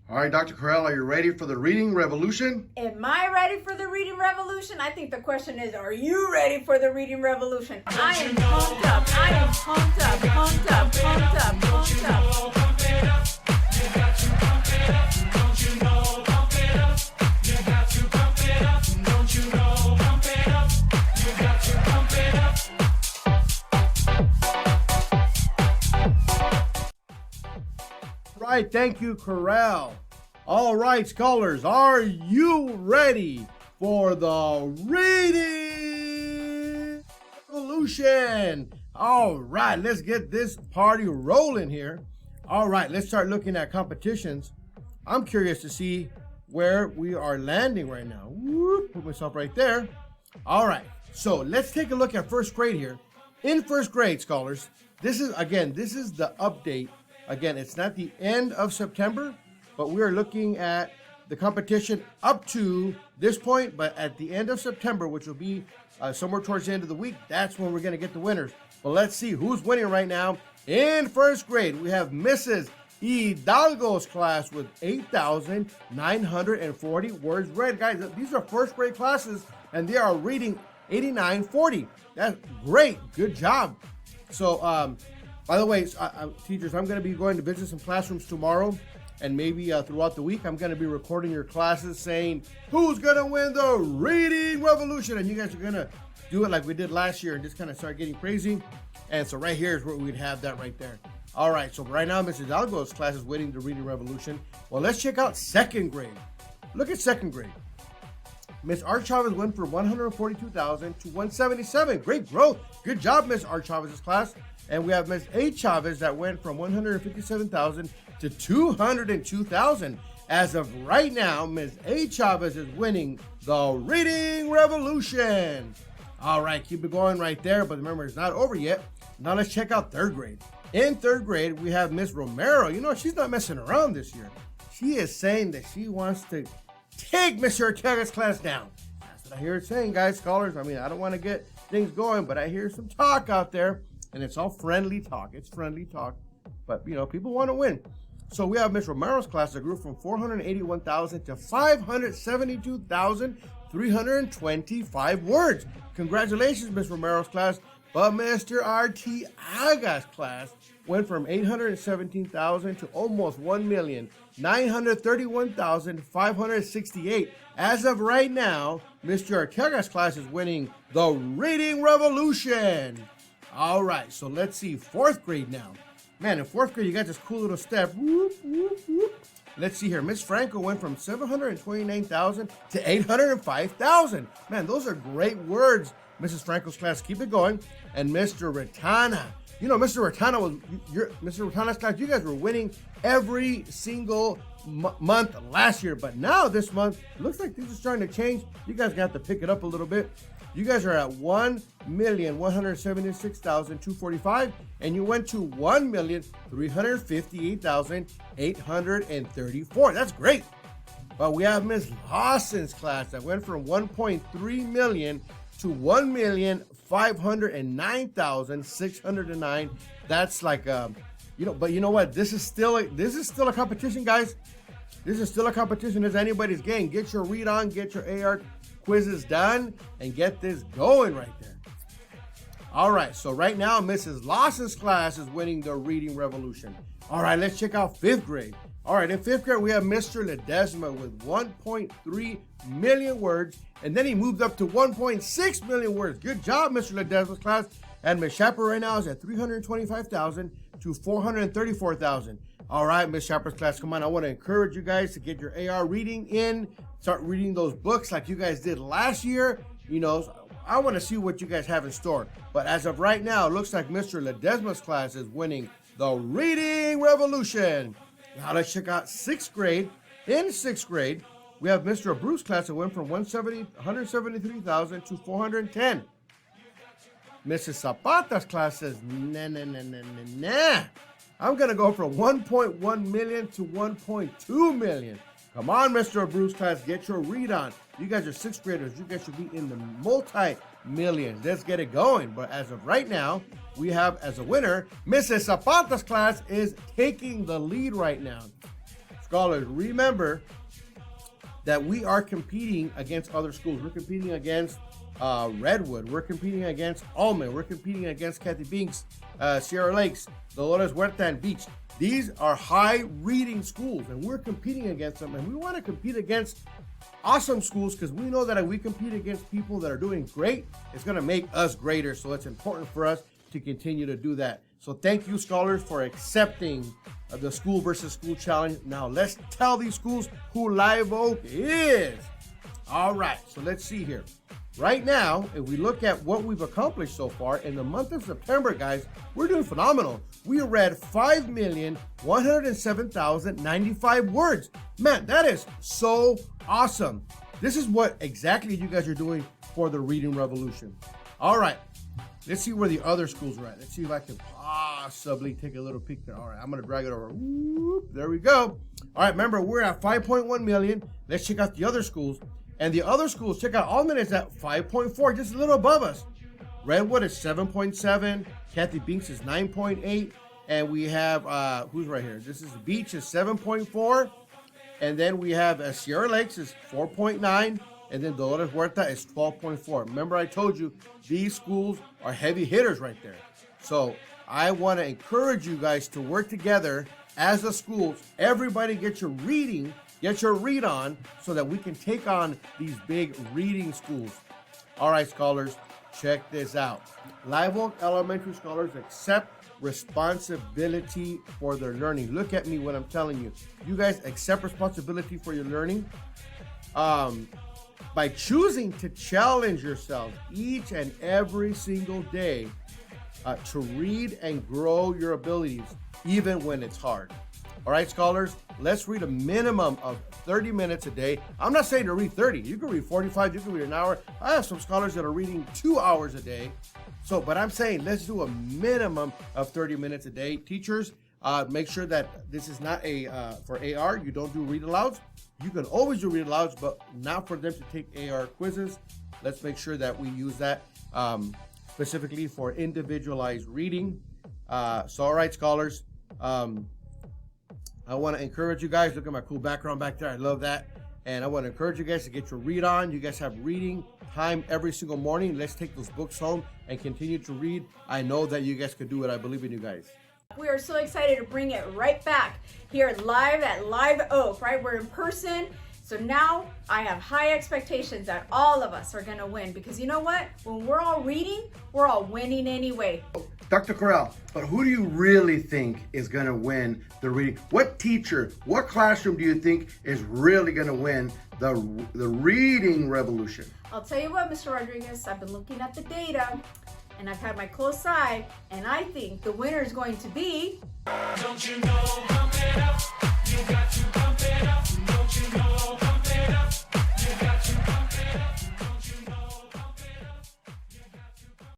All right, Dr. Corral, are you ready for the reading revolution? Am I ready for the reading revolution? I think the question is, are you ready for the reading revolution? I am pumped up. I am pumped up, pumped up, pumped up, pumped up. Pump it up. You got to pump it up. Don't you know? Pump it up. You got to pump it up. Don't you know? Pump it up. You got to pump it up. Right, thank you, Corral. All right, scholars, are you ready for the reading revolution? All right, let's get this party rolling here. All right, let's start looking at competitions. I'm curious to see where we are landing right now. Whoop, put myself right there. All right, so let's take a look at first grade here. In first grade, scholars, this is the update. Again, it's not the end of September, but we are looking at the competition up to this point. But at the end of September, which will be somewhere towards the end of the week, that's when we're going to get the winners. But let's see who's winning right now. In first grade, we have Mrs. Hidalgo's class with 8,940 words read. Guys, these are first grade classes, and they are reading 8,940. That's great. Good job. So, by the way, teachers, I'm going to be going to visit some classrooms tomorrow, and maybe throughout the week, I'm going to be recording your classes saying who's going to win the reading revolution, and you guys are going to do it like we did last year and just kind of start getting crazy. And so right here is where we'd have that right there. All right, so right now, Mrs. Hidalgo's class is winning the reading revolution. Well, let's check out second grade. Look at second grade. Miss Art Chavez went from 142,000 to 177. Great growth. Good job, Miss Art Chavez's class. And we have Miss A. Chavez that went from 157,000 to 202,000. As of right now, Miss A. Chavez is winning the reading revolution. All right, keep it going right there. But remember, it's not over yet. Now let's check out third grade. In third grade, we have Miss Romero. You know, she's not messing around this year. She is saying that she wants to take Mr. Ortega's class down. That's what I hear it saying, guys, scholars. I mean, I don't want to get things going, but I hear some talk out there. And it's all friendly talk. It's friendly talk. But, you know, people want to win. So we have Miss Romero's class that grew from 481,000 to 572,325 words. Congratulations, Miss Romero's class. But Mr. Arteaga's class went from 817,000 to almost 1,931,568. As of right now, Mr. Arteaga's class is winning the reading revolution. All right, so let's see, fourth grade now. Man, in fourth grade, you got this cool little step. Whoop, whoop, whoop. Let's see here. Miss Franco went from 729,000 to 805,000. Man, those are great words, Mrs. Franco's class. Keep it going. And Mr. Ratana. You know, Mr. Ratana was, Mr. Ratana's class, you guys were winning every single month last year. But now this month, it looks like things are starting to change. You guys got to pick it up a little bit. You guys are at 1,176,245, and you went to 1,358,834. That's great. But we have Miss Lawson's class that went from 1.3 million to 1,509,609. That's like but you know what? This is still a competition, guys. This is still a competition. It's anybody's game. Get your read on, get your AR quizzes done, and get this going right there. All right, so right now, Mrs. Lawson's class is winning the reading revolution. All right, let's check out fifth grade. All right, in fifth grade, we have Mr. Ledesma with 1.3 million words, and then he moved up to 1.6 million words. Good job, Mr. Ledesma's class. And Miss Shapper right now is at 325,000 to 434,000. All right, Miss Shapper's class, come on. I want to encourage you guys to get your AR reading in. Start reading those books like you guys did last year. You know, I want to see what you guys have in store. But as of right now, it looks like Mr. Ledesma's class is winning the reading revolution. Now let's check out sixth grade. In sixth grade, we have Mr. Bruce's class that went from 173,000 to 410. Mrs. Zapata's class says, nah. I'm going to go from 1.1 million to 1.2 million. Come on, Mr. Bruce class, get your read on. You guys are sixth graders. You guys should be in the multi-millions. Let's get it going. But as of right now, we have as a winner, Mrs. Zapata's class is taking the lead right now. scholars, remember that we are competing against other schools. We're competing against Redwood. We're competing against Almond. We're competing against Kathy Binks, Sierra Lakes, Dolores Huerta, and Beach. These are high reading schools, and we're competing against them. And we want to compete against awesome schools because we know that if we compete against people that are doing great, it's going to make us greater. So it's important for us to continue to do that. So thank you, scholars, for accepting the School versus School Challenge. Now let's tell these schools who Live Oak is. All right, so let's see here. Right now, if we look at what we've accomplished so far in the month of September, guys, we're doing phenomenal. We read 5,107,095 words. Man, that is so awesome. This is what exactly you guys are doing for the Reading Revolution. All right, let's see where the other schools are at. Let's see if I can possibly take a little peek there. All right, I'm going to drag it over. Whoop, there we go. All right, remember, we're at 5.1 million. Let's check out the other schools. And the other schools, check out Almond is at 5.4, just a little above us. Redwood is 7.7. Kathy Binks is 9.8. And we have, who's right here? This is Beach is 7.4. And then we have Sierra Lakes is 4.9. And then Dolores Huerta is 12.4. Remember I told you, these schools are heavy hitters right there. So I want to encourage you guys to work together as a school. Everybody get your reading, get your read on so that we can take on these big reading schools. All right, scholars, check this out. Live Oak Elementary scholars accept responsibility for their learning. Look at me when I'm telling you. You guys accept responsibility for your learning by choosing to challenge yourself each and every single day to read and grow your abilities, even when it's hard. All right, scholars, let's read a minimum of 30 minutes a day. I'm not saying to read 30. You can read 45, you can read an hour. I have some scholars that are reading 2 hours a day. So, but I'm saying let's do a minimum of 30 minutes a day. Teachers, make sure that this is not for AR. You don't do read alouds. You can always do read alouds, but not for them to take AR quizzes. Let's make sure that we use that specifically for individualized reading. So, all right, scholars. I want to encourage you guys. Look at my cool background back there. I love that. And I want to encourage you guys to get your read on. You guys have reading time every single morning. Let's take those books home and continue to read. I know that you guys could do it. I believe in you guys. We are so excited to bring it right back here live at Live Oak, right? We're in person. So now I have high expectations that all of us are going to win because you know what? When we're all reading, we're all winning anyway. Dr. Corral, but who do you really think is going to win the reading? What teacher, what classroom do you think is really going to win the reading revolution? I'll tell you what, Mr. Rodriguez, I've been looking at the data and I've had my close eye and I think the winner is going to be... Don't you know, pump it up, you got to pump